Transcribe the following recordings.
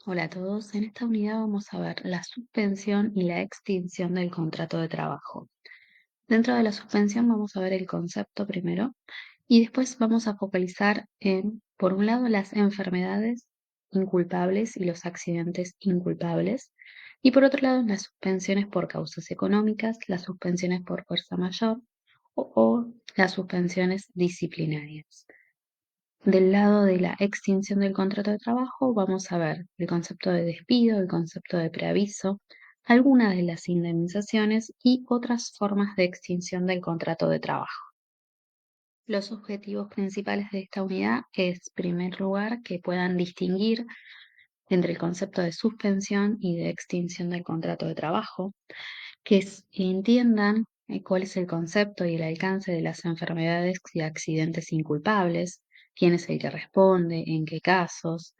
Hola a todos, en esta unidad vamos a ver la suspensión y la extinción del contrato de trabajo. Dentro de la suspensión vamos a ver el concepto primero y después vamos a focalizar en, por un lado, las enfermedades inculpables y los accidentes inculpables, y por otro lado, las suspensiones por causas económicas, las suspensiones por fuerza mayor o las suspensiones disciplinarias. Del lado de la extinción del contrato de trabajo, vamos a ver el concepto de despido, el concepto de preaviso, algunas de las indemnizaciones y otras formas de extinción del contrato de trabajo. Los objetivos principales de esta unidad es, en primer lugar, que puedan distinguir entre el concepto de suspensión y de extinción del contrato de trabajo, que entiendan cuál es el concepto y el alcance de las enfermedades y accidentes inculpables, quién es el que responde, en qué casos,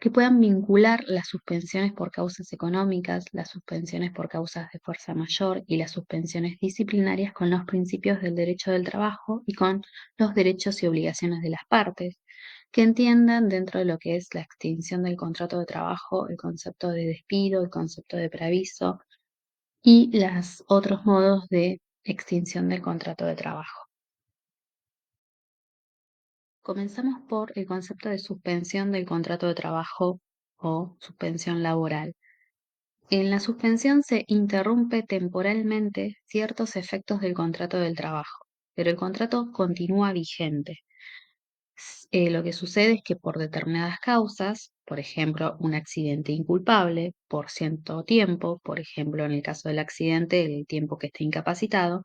que puedan vincular las suspensiones por causas económicas, las suspensiones por causas de fuerza mayor y las suspensiones disciplinarias con los principios del derecho del trabajo y con los derechos y obligaciones de las partes, que entiendan dentro de lo que es la extinción del contrato de trabajo el concepto de despido, el concepto de preaviso, y los otros modos de extinción del contrato de trabajo. Comenzamos por el concepto de suspensión del contrato de trabajo o suspensión laboral. En la suspensión se interrumpe temporalmente ciertos efectos del contrato del trabajo, pero el contrato continúa vigente. Lo que sucede es que por determinadas causas, por ejemplo, un accidente inculpable por cierto tiempo, por ejemplo, en el caso del accidente, el tiempo que esté incapacitado,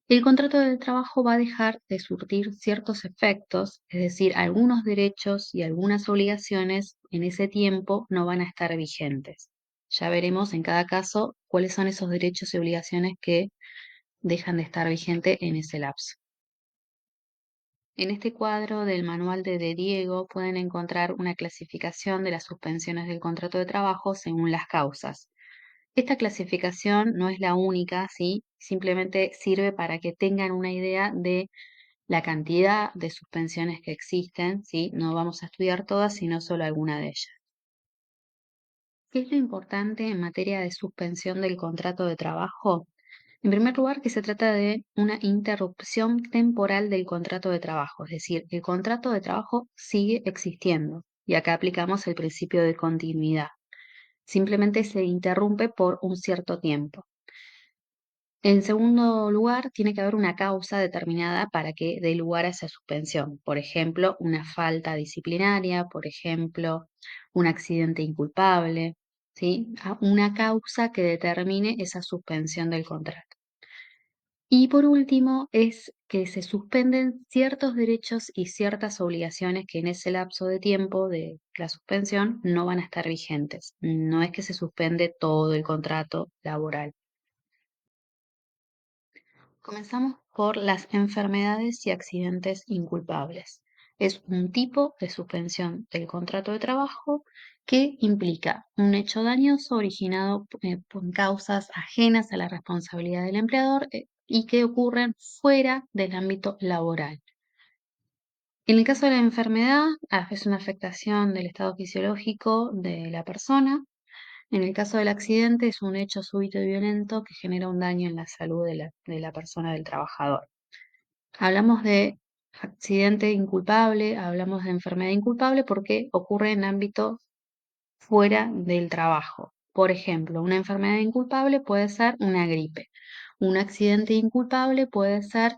el contrato de trabajo va a dejar de surtir ciertos efectos, es decir, algunos derechos y algunas obligaciones en ese tiempo no van a estar vigentes. Ya veremos en cada caso cuáles son esos derechos y obligaciones que dejan de estar vigentes en ese lapso. En este cuadro del manual de Diego pueden encontrar una clasificación de las suspensiones del contrato de trabajo según las causas. Esta clasificación no es la única, ¿sí? Simplemente sirve para que tengan una idea de la cantidad de suspensiones que existen, ¿sí? No vamos a estudiar todas, sino solo alguna de ellas. ¿Qué es lo importante en materia de suspensión del contrato de trabajo? En primer lugar, que se trata de una interrupción temporal del contrato de trabajo, es decir, el contrato de trabajo sigue existiendo y acá aplicamos el principio de continuidad. Simplemente se interrumpe por un cierto tiempo. En segundo lugar, tiene que haber una causa determinada para que dé lugar a esa suspensión. Por ejemplo, una falta disciplinaria, por ejemplo, un accidente inculpable, ¿sí? Una causa que determine esa suspensión del contrato. Y por último, es que se suspenden ciertos derechos y ciertas obligaciones que en ese lapso de tiempo de la suspensión no van a estar vigentes. No es que se suspende todo el contrato laboral. Comenzamos por las enfermedades y accidentes inculpables. Es un tipo de suspensión del contrato de trabajo que implica un hecho dañoso originado por causas ajenas a la responsabilidad del empleador y que ocurren fuera del ámbito laboral. En el caso de la enfermedad, es una afectación del estado fisiológico de la persona. En el caso del accidente, es un hecho súbito y violento que genera un daño en la salud de la persona, del trabajador. Hablamos de accidente inculpable, hablamos de enfermedad inculpable porque ocurre en ámbito fuera del trabajo. Por ejemplo, una enfermedad inculpable puede ser una gripe. Un accidente inculpable puede ser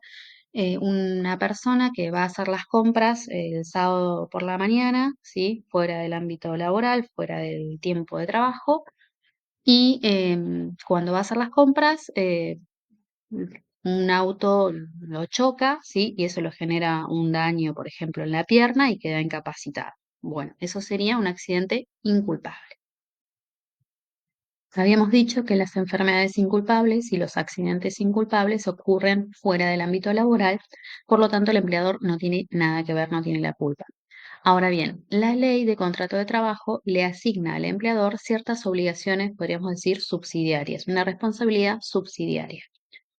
una persona que va a hacer las compras el sábado por la mañana, ¿sí? Fuera del ámbito laboral, fuera del tiempo de trabajo, y cuando va a hacer las compras, un auto lo choca, ¿sí? Y eso le genera un daño, por ejemplo, en la pierna y queda incapacitado. Bueno, eso sería un accidente inculpable. Habíamos dicho que las enfermedades inculpables y los accidentes inculpables ocurren fuera del ámbito laboral, por lo tanto el empleador no tiene nada que ver, no tiene la culpa. Ahora bien, la ley de contrato de trabajo le asigna al empleador ciertas obligaciones, podríamos decir, subsidiarias, una responsabilidad subsidiaria.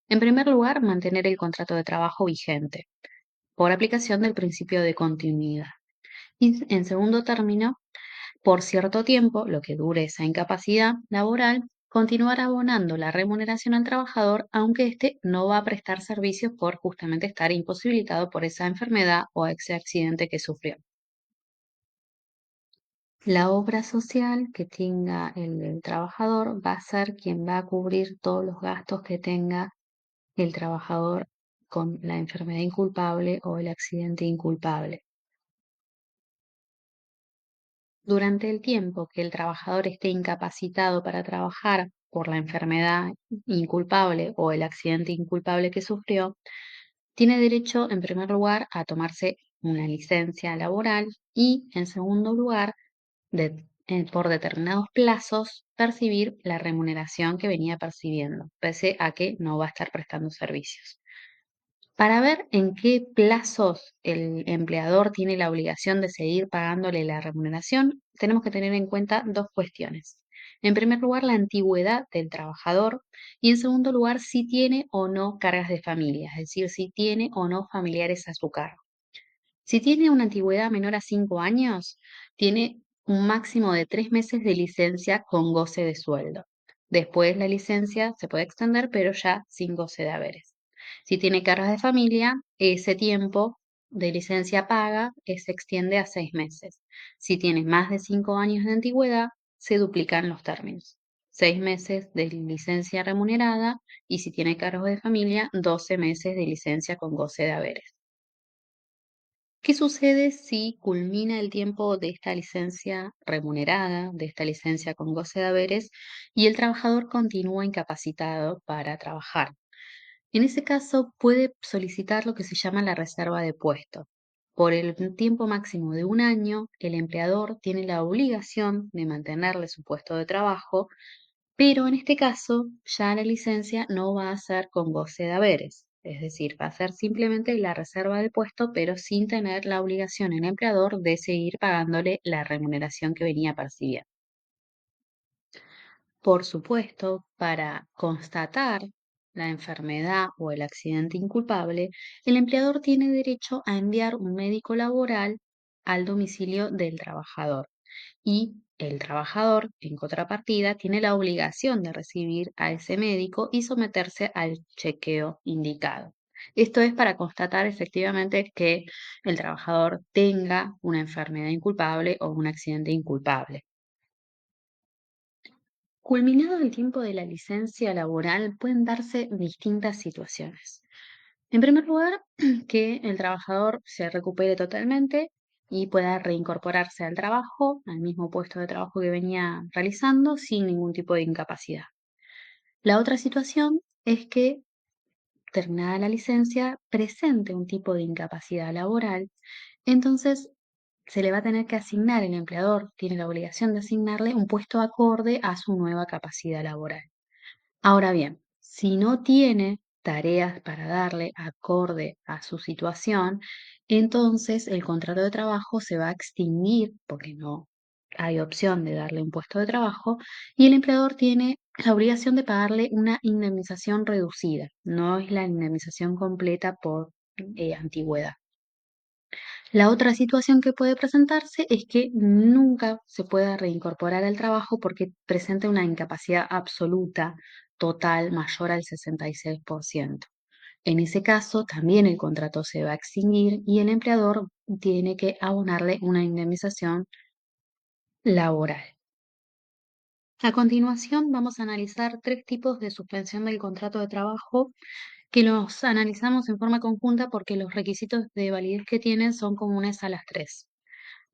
En primer lugar, mantener el contrato de trabajo vigente por aplicación del principio de continuidad. Y en segundo término, Por cierto tiempo, lo que dure esa incapacidad laboral, continuar abonando la remuneración al trabajador, aunque éste no va a prestar servicios por justamente estar imposibilitado por esa enfermedad o ese accidente que sufrió. La obra social que tenga el trabajador va a ser quien va a cubrir todos los gastos que tenga el trabajador con la enfermedad inculpable o el accidente inculpable. Durante el tiempo que el trabajador esté incapacitado para trabajar por la enfermedad inculpable o el accidente inculpable que sufrió, tiene derecho, en primer lugar, a tomarse una licencia laboral y, en segundo lugar, por determinados plazos, percibir la remuneración que venía percibiendo, pese a que no va a estar prestando servicios. Para ver en qué plazos el empleador tiene la obligación de seguir pagándole la remuneración, tenemos que tener en cuenta dos cuestiones. En primer lugar, la antigüedad del trabajador y en segundo lugar, si tiene o no cargas de familia, es decir, si tiene o no familiares a su cargo. Si tiene una antigüedad menor a 5 años, tiene un máximo de 3 meses de licencia con goce de sueldo. Después la licencia se puede extender, pero ya sin goce de haberes. Si tiene cargas de familia, ese tiempo de licencia paga se extiende a 6 meses. Si tiene más de 5 años de antigüedad, se duplican los términos. 6 meses de licencia remunerada y si tiene cargos de familia, 12 meses de licencia con goce de haberes. ¿Qué sucede si culmina el tiempo de esta licencia remunerada, de esta licencia con goce de haberes, y el trabajador continúa incapacitado para trabajar? En ese caso, puede solicitar lo que se llama la reserva de puesto. Por el tiempo máximo de 1 año, el empleador tiene la obligación de mantenerle su puesto de trabajo, pero en este caso, ya la licencia no va a ser con goce de haberes, es decir, va a ser simplemente la reserva del puesto, pero sin tener la obligación el empleador de seguir pagándole la remuneración que venía percibiendo. Por supuesto, para constatar la enfermedad o el accidente inculpable, el empleador tiene derecho a enviar un médico laboral al domicilio del trabajador y el trabajador, en contrapartida, tiene la obligación de recibir a ese médico y someterse al chequeo indicado. Esto es para constatar efectivamente que el trabajador tenga una enfermedad inculpable o un accidente inculpable. Culminado el tiempo de la licencia laboral, pueden darse distintas situaciones. En primer lugar, que el trabajador se recupere totalmente y pueda reincorporarse al trabajo, al mismo puesto de trabajo que venía realizando, sin ningún tipo de incapacidad. La otra situación es que, terminada la licencia, presente un tipo de incapacidad laboral, entonces se le va a tener que asignar, el empleador tiene la obligación de asignarle un puesto acorde a su nueva capacidad laboral. Ahora bien, si no tiene tareas para darle acorde a su situación, entonces el contrato de trabajo se va a extinguir porque no hay opción de darle un puesto de trabajo y el empleador tiene la obligación de pagarle una indemnización reducida, no es la indemnización completa por antigüedad. La otra situación que puede presentarse es que nunca se pueda reincorporar al trabajo porque presente una incapacidad absoluta, total, mayor al 66%. En ese caso, también el contrato se va a extinguir y el empleador tiene que abonarle una indemnización laboral. A continuación, vamos a analizar tres tipos de suspensión del contrato de trabajo que los analizamos en forma conjunta porque los requisitos de validez que tienen son comunes a las tres.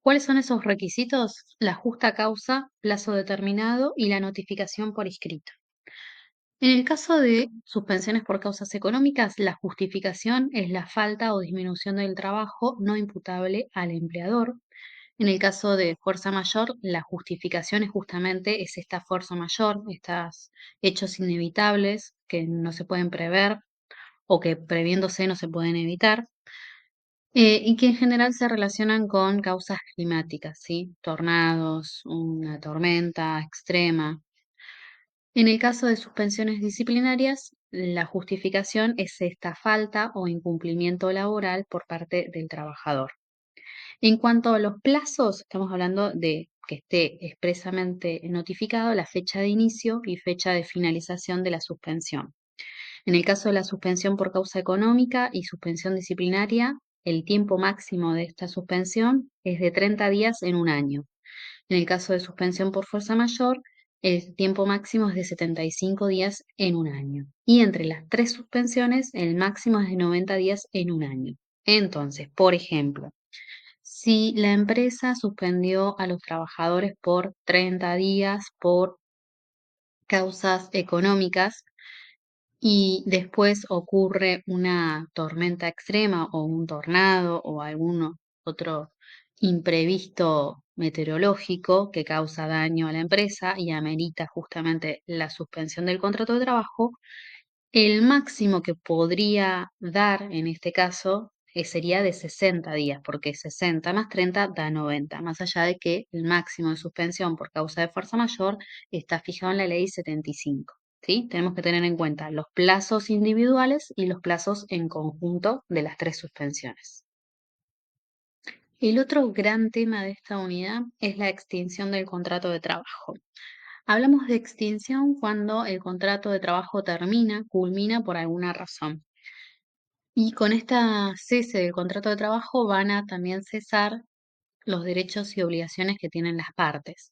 ¿Cuáles son esos requisitos? La justa causa, plazo determinado y la notificación por escrito. En el caso de suspensiones por causas económicas, la justificación es la falta o disminución del trabajo no imputable al empleador. En el caso de fuerza mayor, la justificación es justamente esta fuerza mayor, estos hechos inevitables que no se pueden prever o que previéndose no se pueden evitar. Y que en general se relacionan con causas climáticas, ¿sí? Tornados, una tormenta extrema. En el caso de suspensiones disciplinarias, la justificación es esta falta o incumplimiento laboral por parte del trabajador. En cuanto a los plazos, estamos hablando de que esté expresamente notificado la fecha de inicio y fecha de finalización de la suspensión. En el caso de la suspensión por causa económica y suspensión disciplinaria, el tiempo máximo de esta suspensión es de 30 días en un año. En el caso de suspensión por fuerza mayor, el tiempo máximo es de 75 días en un año. Y entre las tres suspensiones, el máximo es de 90 días en un año. Entonces, por ejemplo, si la empresa suspendió a los trabajadores por 30 días por causas económicas, y después ocurre una tormenta extrema o un tornado o algún otro imprevisto meteorológico que causa daño a la empresa y amerita justamente la suspensión del contrato de trabajo, el máximo que podría dar en este caso sería de 60 días, porque 60 más 30 da 90, más allá de que el máximo de suspensión por causa de fuerza mayor está fijado en la ley 75. ¿Sí? Tenemos que tener en cuenta los plazos individuales y los plazos en conjunto de las tres suspensiones. El otro gran tema de esta unidad es la extinción del contrato de trabajo. Hablamos de extinción cuando el contrato de trabajo termina, culmina por alguna razón. Y con esta cese del contrato de trabajo van a también cesar los derechos y obligaciones que tienen las partes.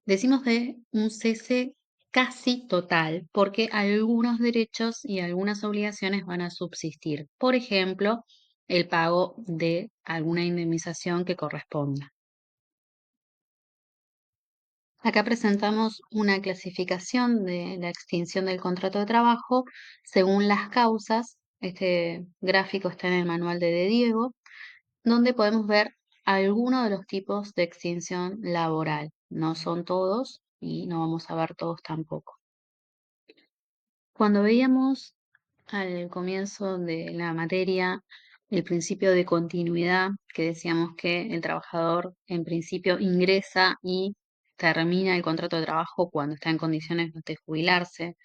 Decimos de un cese casi total, porque algunos derechos y algunas obligaciones van a subsistir. Por ejemplo, el pago de alguna indemnización que corresponda. Acá presentamos una clasificación de la extinción del contrato de trabajo según las causas. Este gráfico está en el manual de Diego, donde podemos ver algunos de los tipos de extinción laboral. No son todos y no vamos a ver todos tampoco. Cuando veíamos al comienzo de la materia el principio de continuidad, que decíamos que el trabajador en principio ingresa y termina el contrato de trabajo cuando está en condiciones de jubilarse,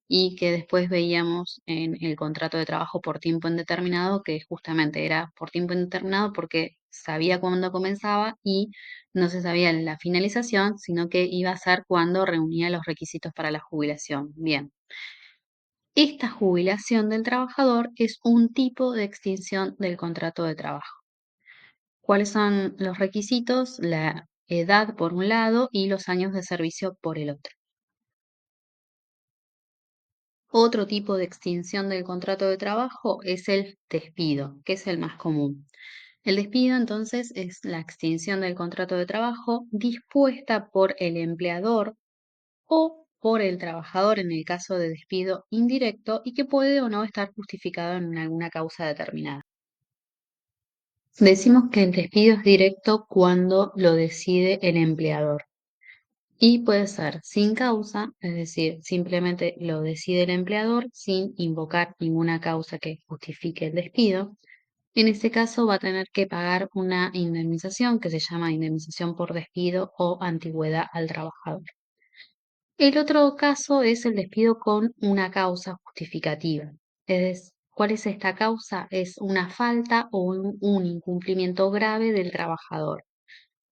y que después veíamos en el contrato de trabajo por tiempo indeterminado, que justamente era por tiempo indeterminado porque sabía cuándo comenzaba y no se sabía la finalización, sino que iba a ser cuando reunía los requisitos para la jubilación. Bien. Esta jubilación del trabajador es un tipo de extinción del contrato de trabajo. ¿Cuáles son los requisitos? La edad por un lado y los años de servicio por el otro. Otro tipo de extinción del contrato de trabajo es el despido, que es el más común. El despido, entonces, es la extinción del contrato de trabajo dispuesta por el empleador o por el trabajador en el caso de despido indirecto y que puede o no estar justificado en alguna causa determinada. Decimos que el despido es directo cuando lo decide el empleador. Y puede ser sin causa, es decir, simplemente lo decide el empleador sin invocar ninguna causa que justifique el despido. En este caso va a tener que pagar una indemnización que se llama indemnización por despido o antigüedad al trabajador. El otro caso es el despido con una causa justificativa. ¿Cuál es esta causa? Es una falta o un incumplimiento grave del trabajador.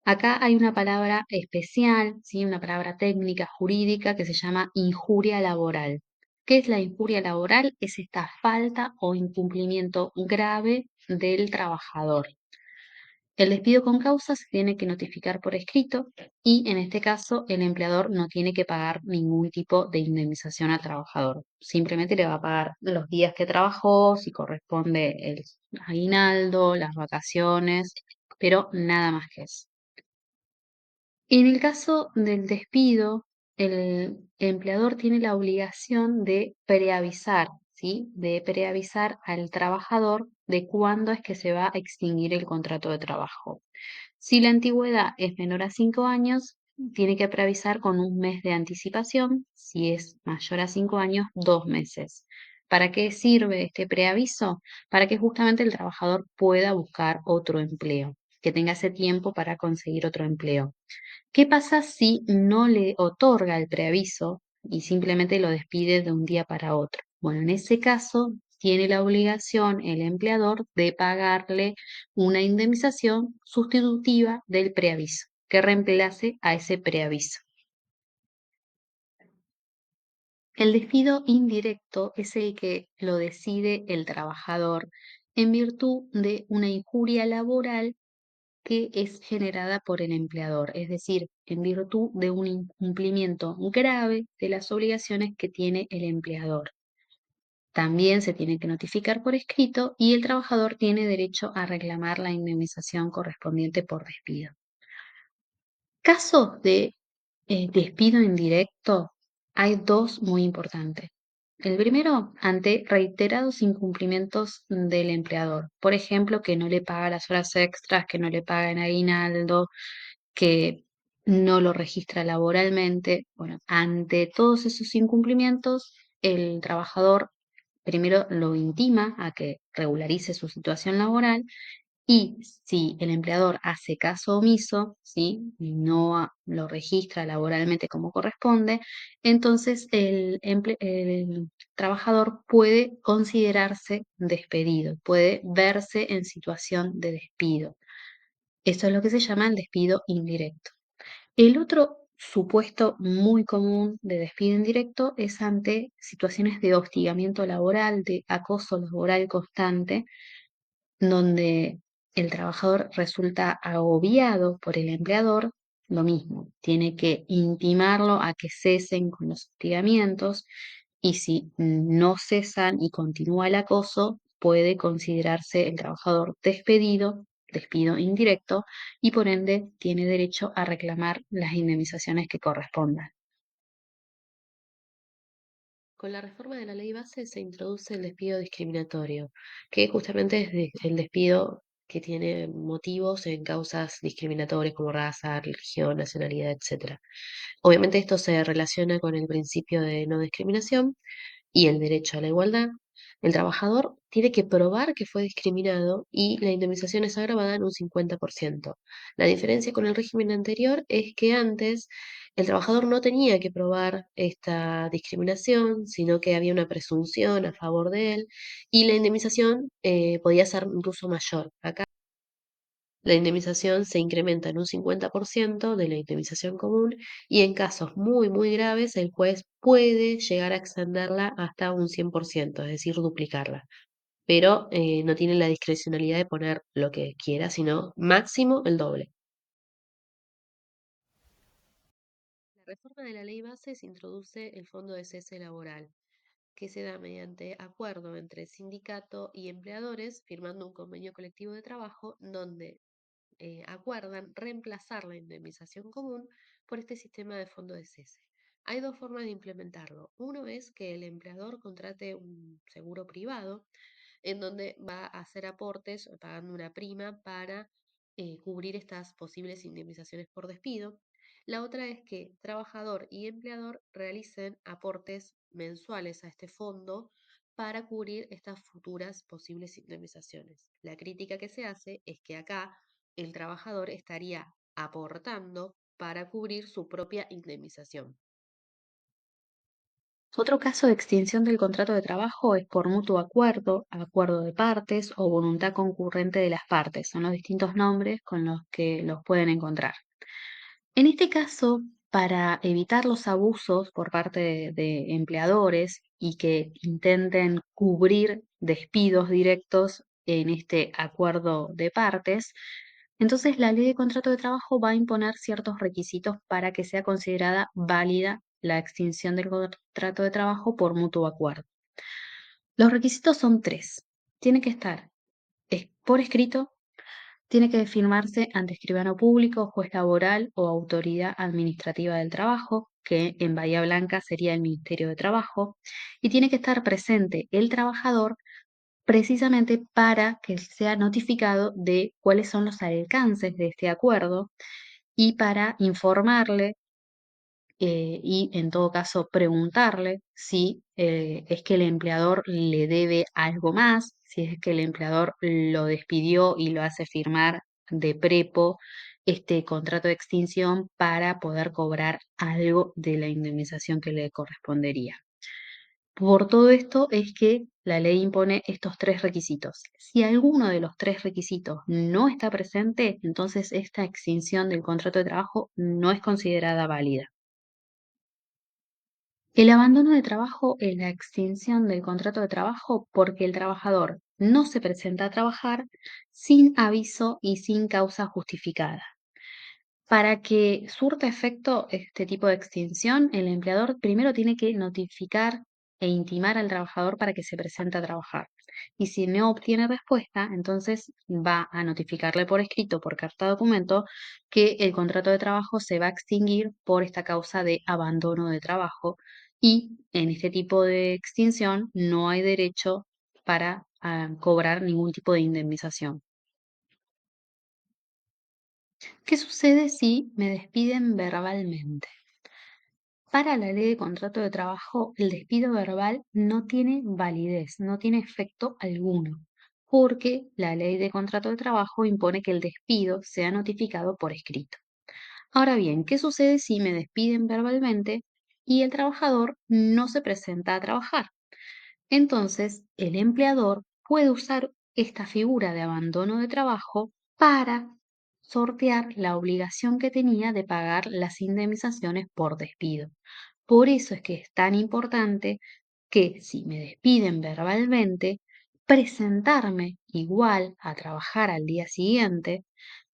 Acá hay una palabra especial, ¿sí? Una palabra técnica, jurídica, que se llama injuria laboral. ¿Qué es la injuria laboral? Es esta falta o incumplimiento grave del trabajador. El despido con causa se tiene que notificar por escrito y en este caso el empleador no tiene que pagar ningún tipo de indemnización al trabajador. Simplemente le va a pagar los días que trabajó, si corresponde el aguinaldo, las vacaciones, pero nada más que eso. En el caso del despido, el empleador tiene la obligación de preavisar, ¿sí? De preavisar al trabajador de cuándo es que se va a extinguir el contrato de trabajo. Si la antigüedad es menor a 5 años, tiene que preavisar con un mes de anticipación. Si es mayor a 5 años, 2 meses. ¿Para qué sirve este preaviso? Para que justamente el trabajador pueda buscar otro empleo, que tenga ese tiempo para conseguir otro empleo. ¿Qué pasa si no le otorga el preaviso y simplemente lo despide de un día para otro? Bueno, en ese caso tiene la obligación el empleador de pagarle una indemnización sustitutiva del preaviso. que reemplace a ese preaviso. El despido indirecto es el que lo decide el trabajador en virtud de una injuria laboral que es generada por el empleador, es decir, en virtud de un incumplimiento grave de las obligaciones que tiene el empleador. También se tiene que notificar por escrito y el trabajador tiene derecho a reclamar la indemnización correspondiente por despido. Casos de despido indirecto, hay dos muy importantes. El primero, ante reiterados incumplimientos del empleador. Por ejemplo, que no le paga las horas extras, que no le paga el aguinaldo, que no lo registra laboralmente. Bueno, ante todos esos incumplimientos, el trabajador primero lo intima a que regularice su situación laboral y si el empleador hace caso omiso, ¿sí? Y no lo registra laboralmente como corresponde, entonces el trabajador puede considerarse despedido, puede verse en situación de despido. Esto es lo que se llama el despido indirecto. El otro supuesto muy común de despido indirecto es ante situaciones de hostigamiento laboral, de acoso laboral constante, donde el trabajador resulta agobiado por el empleador, lo mismo, tiene que intimarlo a que cesen con los hostigamientos y si no cesan y continúa el acoso, puede considerarse el trabajador despedido, despido indirecto, y por ende tiene derecho a reclamar las indemnizaciones que correspondan. Con la reforma de la ley base se introduce el despido discriminatorio, que justamente es el despido que tiene motivos en causas discriminatorias como raza, religión, nacionalidad, etcétera. Obviamente esto se relaciona con el principio de no discriminación y el derecho a la igualdad. El trabajador tiene que probar que fue discriminado y la indemnización es agravada en un 50%. La diferencia con el régimen anterior es que antes el trabajador no tenía que probar esta discriminación, sino que había una presunción a favor de él y la indemnización podía ser incluso mayor. Acá la indemnización se incrementa en un 50% de la indemnización común y en casos muy, muy graves el juez puede llegar a extenderla hasta un 100%, es decir, duplicarla. Pero no tiene la discrecionalidad de poner lo que quiera, sino máximo el doble. La reforma de la ley base se introduce el fondo de cese laboral, que se da mediante acuerdo entre sindicato y empleadores, firmando un convenio colectivo de trabajo donde acuerdan reemplazar la indemnización común por este sistema de fondo de cese. Hay dos formas de implementarlo. Uno es que el empleador contrate un seguro privado en donde va a hacer aportes pagando una prima para cubrir estas posibles indemnizaciones por despido. La otra es que trabajador y empleador realicen aportes mensuales a este fondo para cubrir estas futuras posibles indemnizaciones. La crítica que se hace es que acá el trabajador estaría aportando para cubrir su propia indemnización. Otro caso de extinción del contrato de trabajo es por mutuo acuerdo, acuerdo de partes o voluntad concurrente de las partes. Son los distintos nombres con los que los pueden encontrar. En este caso, para evitar los abusos por parte de empleadores y que intenten cubrir despidos directos en este acuerdo de partes, entonces la ley de contrato de trabajo va a imponer ciertos requisitos para que sea considerada válida la extinción del contrato de trabajo por mutuo acuerdo. Los requisitos son tres. Tiene que estar por escrito, tiene que firmarse ante escribano público, juez laboral o autoridad administrativa del trabajo, que en Bahía Blanca sería el Ministerio de Trabajo, y tiene que estar presente el trabajador precisamente para que sea notificado de cuáles son los alcances de este acuerdo y para informarle y en todo caso preguntarle si es que el empleador le debe algo más, si es que el empleador lo despidió y lo hace firmar de prepo este contrato de extinción para poder cobrar algo de la indemnización que le correspondería. Por todo esto es que la ley impone estos 3 requisitos. Si alguno de los 3 requisitos no está presente, entonces esta extinción del contrato de trabajo no es considerada válida. El abandono de trabajo es la extinción del contrato de trabajo porque el trabajador no se presenta a trabajar sin aviso y sin causa justificada. Para que surta efecto este tipo de extinción, el empleador primero tiene que notificar e intimar al trabajador para que se presente a trabajar. Y si no obtiene respuesta, entonces va a notificarle por escrito, por carta documento, que el contrato de trabajo se va a extinguir por esta causa de abandono de trabajo. Y en este tipo de extinción no hay derecho para cobrar ningún tipo de indemnización. ¿Qué sucede si me despiden verbalmente? Para la ley de contrato de trabajo, el despido verbal no tiene validez, no tiene efecto alguno, porque la ley de contrato de trabajo impone que el despido sea notificado por escrito. Ahora bien, ¿qué sucede si me despiden verbalmente y el trabajador no se presenta a trabajar? Entonces, el empleador puede usar esta figura de abandono de trabajo para sortear la obligación que tenía de pagar las indemnizaciones por despido. Por eso es que es tan importante que si me despiden verbalmente, presentarme igual a trabajar al día siguiente,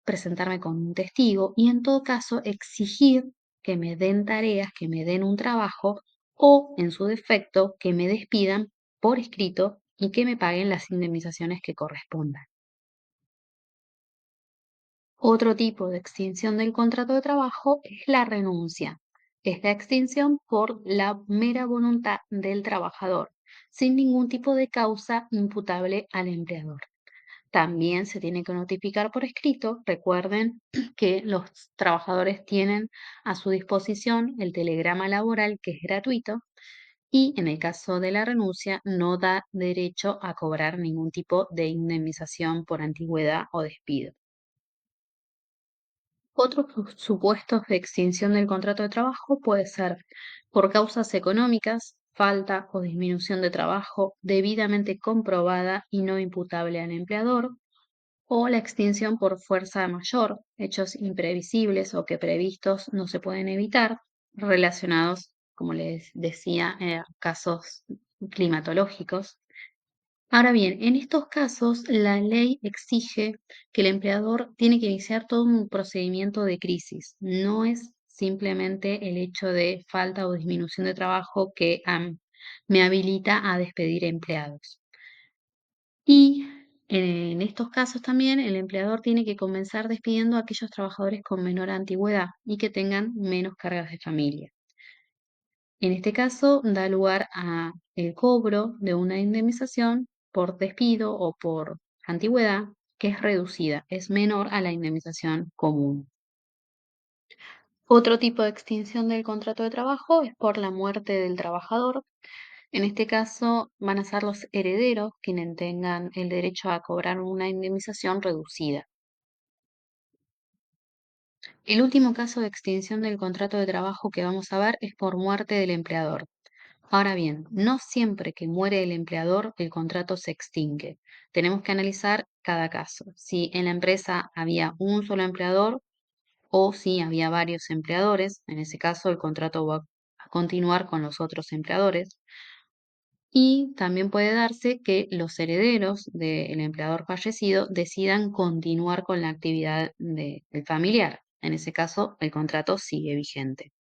presentarme con un testigo y en todo caso exigir que me den tareas, que me den un trabajo o, en su defecto, que me despidan por escrito y que me paguen las indemnizaciones que correspondan. Otro tipo de extinción del contrato de trabajo es la renuncia. Es la extinción por la mera voluntad del trabajador, sin ningún tipo de causa imputable al empleador. También se tiene que notificar por escrito. Recuerden que los trabajadores tienen a su disposición el telegrama laboral, que es gratuito, y en el caso de la renuncia no da derecho a cobrar ningún tipo de indemnización por antigüedad o despido. Otros supuestos de extinción del contrato de trabajo puede ser por causas económicas, falta o disminución de trabajo debidamente comprobada y no imputable al empleador, o la extinción por fuerza mayor, hechos imprevisibles o que previstos no se pueden evitar, relacionados, como les decía, a casos climatológicos. Ahora bien, en estos casos, la ley exige que el empleador tiene que iniciar todo un procedimiento de crisis. No es simplemente el hecho de falta o disminución de trabajo que me habilita a despedir empleados. Y en estos casos también el empleador tiene que comenzar despidiendo a aquellos trabajadores con menor antigüedad y que tengan menos cargas de familia. En este caso, da lugar a el cobro de una indemnización por despido o por antigüedad que es reducida, es menor a la indemnización común. Otro tipo de extinción del contrato de trabajo es por la muerte del trabajador. En este caso, van a ser los herederos quienes tengan el derecho a cobrar una indemnización reducida. El último caso de extinción del contrato de trabajo que vamos a ver es por muerte del empleador. Ahora bien, no siempre que muere el empleador el contrato se extingue. Tenemos que analizar cada caso. Si en la empresa había un solo empleador o si había varios empleadores, en ese caso el contrato va a continuar con los otros empleadores. Y también puede darse que los herederos del empleador fallecido decidan continuar con la actividad del familiar. En ese caso, el contrato sigue vigente.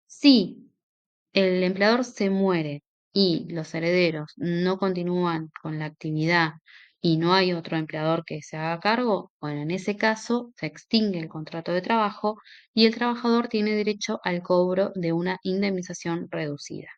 Si el empleador se muere y los herederos no continúan con la actividad y no hay otro empleador que se haga cargo, bueno, en ese caso se extingue el contrato de trabajo y el trabajador tiene derecho al cobro de una indemnización reducida.